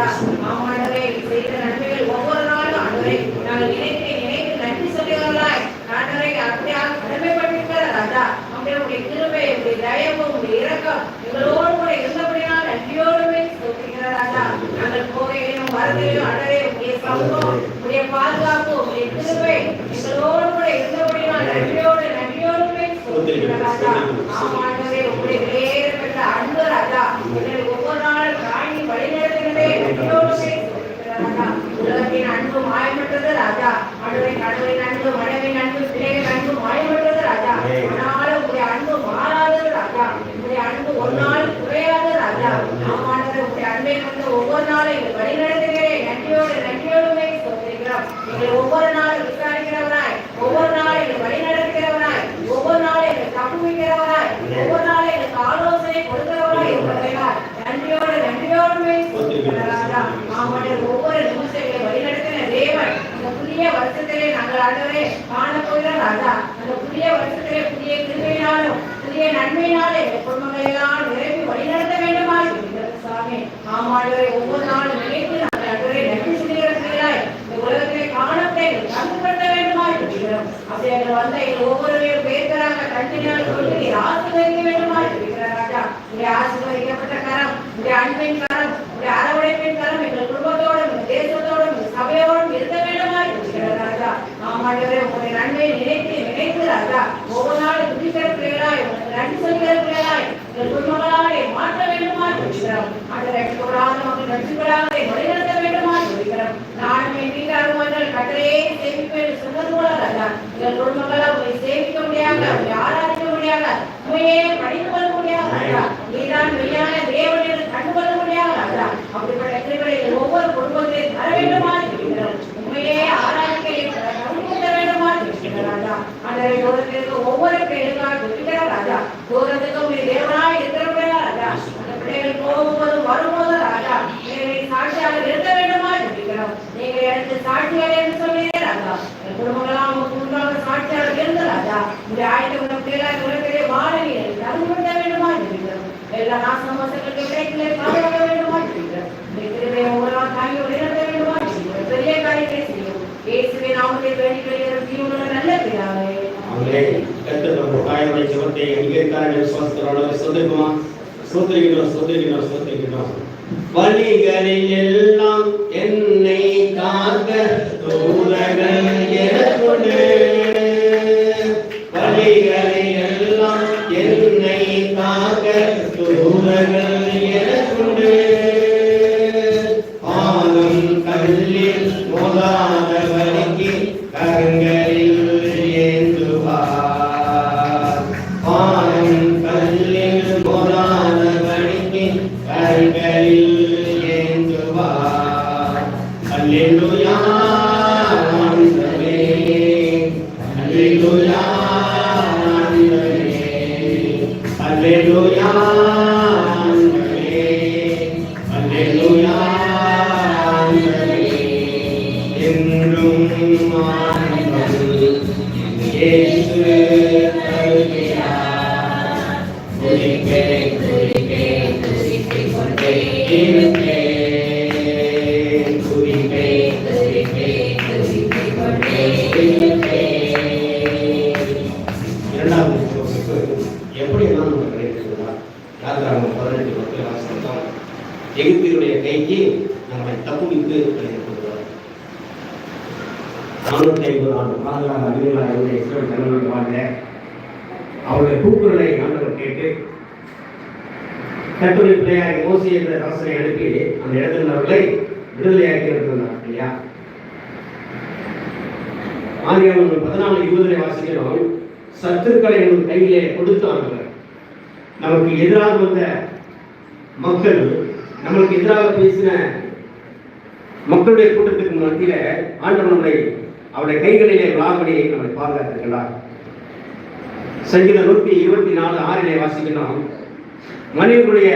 ராஜா. ஆமாண்டவரே செய்த நன்மைகள் ஒவ்வொரு நாளும் ஆண்டவரே நாங்கள் நினைத்து நினைத்து நன்றி சொல்லுகிறவர்களாய் ஆண்டவரே அப்படியாக கடமைப்பட்டிருக்கிற ராஜா. உங்களுடைய கிருபை, உங்களுடைய தயவு, உங்களுடைய இரக்கம் எங்களோடு கூட இருந்தபடியால் நன்றியோடுமே சொல்லுகிற ராஜா. நாங்கள் போகையிலும் வரதிலும் ஆண்டவரே உங்களுடைய சமூகம், உங்களுடைய பாதுகாப்பு, உங்களுடைய கிருபை எங்களோடு கூட இருந்தபடியால் நன்றியோடுமே சொல்லுகிற ராஜா. ஆமாண்டவரே உங்களுடைய வேறுபட்ட அன்பு ராஜா எங்களை ஒவ்வொரு நாளும் காணி வழிநடத்துகிறதே நன்றியோடுமே சொல்லுகிற ராஜா. உலகத்தின் அன்பு மாயமற்றது ராஜா. ஆண்டவரே கடவுளின் அன்பு, மனைவின் அன்பு, பிள்ளைகளின் அன்பு மாயமற்றது ராஜா. ஆனாலும் உங்களுடைய அன்பு மாறாதது ராஜா. உங்களுடைய அன்பு ஒரு நாள் குறையாத ராஜா. ஆமாண்டவரே உங்களுடைய அன்பை கொண்டு ஒவ்வொரு நாளும் எங்களை வழிநடத்துகிறேன் நன்றியோடுமே சொல்லுகிறோம். எங்களை ஒவ்வொரு நாளும் விசாரிக்கிறவராய், ஒவ்வொரு நாளும் எங்களை வழிநடத்துகிறவராய், ஒவ்வொரு நாளும் எங்களை தப்புவிக்கிறவராய், ஒவ்வொரு நாளும் எங்களுக்கு ஆலோசனை கொடுக்கிறவராய் இருக்கிறவராய் நன்றியோடுமே ராஜா. ஆமாண்டவரே ஒவ்வொரு நிமிஷங்களை வழிநடத்தின தேவன் அந்த புதிய வருஷத்திலே நாங்கள் ஆண்டவரே காணப்போகிற ராஜா. அந்த புதிய வருஷத்திலே புதிய கிருபையினாலும் புதிய நன்மையினாலே எங்கள் குடும்பங்களை எல்லாம் நிரப்பி வழிநடத்த வேண்டுமா சாமி. ஆமாண்டவரே ஒவ்வொரு நாளும் நினைத்து நாங்கள் ஆண்டவரே நன்றி சொல்லுகிறாய். இந்த உலகத்திலே காணத்தை கண்டுபடுத்த வேண்டுமா இருக்கிறோம். அப்படி எங்கள் வந்த எங்கள் ஒவ்வொருவரையும் பேசுறாங்க கண்டினால் சொல்லி நீர் ஆசீர்வதிக்க வேண்டுமா இருக்கிறார் ராஜா. உங்களுடைய ஆசீர்வதிக்கப்பட்ட கரம், உங்களுடைய அன்பின் கரம், உங்களுடைய அரவணைப்பின் கரம் எங்கள் குடும்பத்தோடும் தேசத்தோடும் சபையோடும் இருக்க வேண்டுமா இருக்கிறார் ராஜா. ஆமாண்டவரே உங்களுடைய நன்மை நினைத்து ராஜா ஒவ்வொரு நாளும் துதிக்கிற பிள்ளைகளாய், உங்களுக்கு நன்றி சொல்கிற பிள்ளைகளாய் எங்கள் குடும்பங்களாலே மாற்ற வேண்டுமா இருக்கிறோம். ஆண்டவரே கூடாத மக்கள் ரட்சிக்கலாக வழிநடத்த வேண்டுமா இருக்கிறோம். நானும் என் வீட்டார்கள் கட்டளையே சேமிப்பேன் சொன்னது போல ராஜா எங்கள் குடும்பங்களை உங்களை சேமிக்க முடியாத, உங்களை ஆராதிக்க முடியாத, உண்மையே படித்து கொள்ள முடியாத ராஜா. நீதான் மெய்யான தேவன் என்று கண்டுகொள்ள முடியாத ராஜா. அப்படிப்பட்ட எங்களை ஒவ்வொரு குடும்பத்தையும் தர வேண்டுமா இருக்கிறோம். உண்மையே ஆராதிக்க கண்டுகொள்ள வேண்டுமா இருக்கிற ராஜா. ஆண்டவரே தூரத்திற்கு ஒவ்வொரு பிள்ளைகளுக்காக இருக்கிற ராஜா. தூரத்துக்கு உங்களுடைய தேவனாய் இருக்கிறவர்களா ராஜா. அந்த பிள்ளைகள் போகும்போது வரும்போது ராஜா நீங்கள் சாட்சியாக இருக்க வேண்டுமா இருக்கிறோம். நீங்கள் எனக்கு சாட்சியாக என்று சொல்லுகிறேன் ராஜா. என் குடும்பங்களாம் உங்களுக்கு முன்பாக சாட்சியாக இருந்த ராஜா. இந்த ஆயிரத்தி பிள்ளைகளாக உலகத்திலே வாழ நீங்கள் தகுதிப்படுத்த வேண்டுமா இருக்கிறோம். எல்லா நாசமோசங்களுக்கு விடைகளை பாதுகாக்க வேண்டுமா இருக்கிறோம். இந்த கிருபையை ஒவ்வொரு நாள் தாங்கி வழிநடத்த வேண்டுமா இருக்கிறோம். பெரிய காரியத்தை செய்யும் இயேசுவே நாமத்தை வேண்டிக் கொள்கிறோம் ஜீவனுள்ள நல்ல பிதாவே. ஆமென். கர்த்தர் நம்ம தாயுடைய ஜெபத்தை அங்கீகரித்தார் விசுவாசத்தோட சொல்லுமா. சோதரிக்கிறோம். வழிகளில் எல்லாம் என்னை காக்க தூதர்கள் எனக்குண்டு. வழிகளில் எல்லாம் என்னை காக்க தூதர்கள் எனக்குண்டு. பாதம் கல்லில் மோதாத வழிக்கு கரங்களில் ஏந்துவார். பாதம் கல்லில் மோதாத வழிக்கு கரங்களில் ஏந்துவார். அல்லேலூயா ஆண்டவரே, அல்லேலூயா ஆண்டவரே, அல்லேலூயா ஆண்டவரே, அல்லேலூயா ஆண்டவரே. என்றும் ஆண்டவர் இயேசு தருகிறார். துதிப்பேன் கொண்டே இருப்பேன். துதிப்பேன் கொண்டே இருப்பேன். இரண்டாவது வகுப்பு எப்படி எல்லாம் நமக்கு கிடைக்கிறதா? யாத்திராகமம் 18:10 வாசித்தோம். எகிப்தியருடைய கைக்கு நம்மை தப்புவித்து கிடைக்கிறார். 450 ஆண்டு காலங்களாக அதிகமாக இஸ்ரவேல் ஜனங்கள் வாழ்ந்த அவருடைய கூக்குரலை ஆண்டவர் கேட்டு கர்த்தருடைய பிள்ளையாகிய மோசே என்ற அரசனை அனுப்பி அந்த இடத்தில் அவர்களை விடுதலையாக்கி இருந்தார் இல்லையா? ஆதியாகமம் 14:20 வாசிக்கிறோம். சத்துருக்களை நமக்கு கையிலே கொடுத்தார்கள். நமக்கு எதிராக வந்த மக்கள், நம்மளுக்கு எதிராக பேசின மக்களுடைய கூட்டத்துக்கு மத்தியில ஆண்டவர் நம்மளை அவருடைய கைகளிலே விழாபடி நம்மை பாதுகாத்திருக்கிறார். சங்கீதம் 124:6 வாசிக்கிறோம். மனிதனுடைய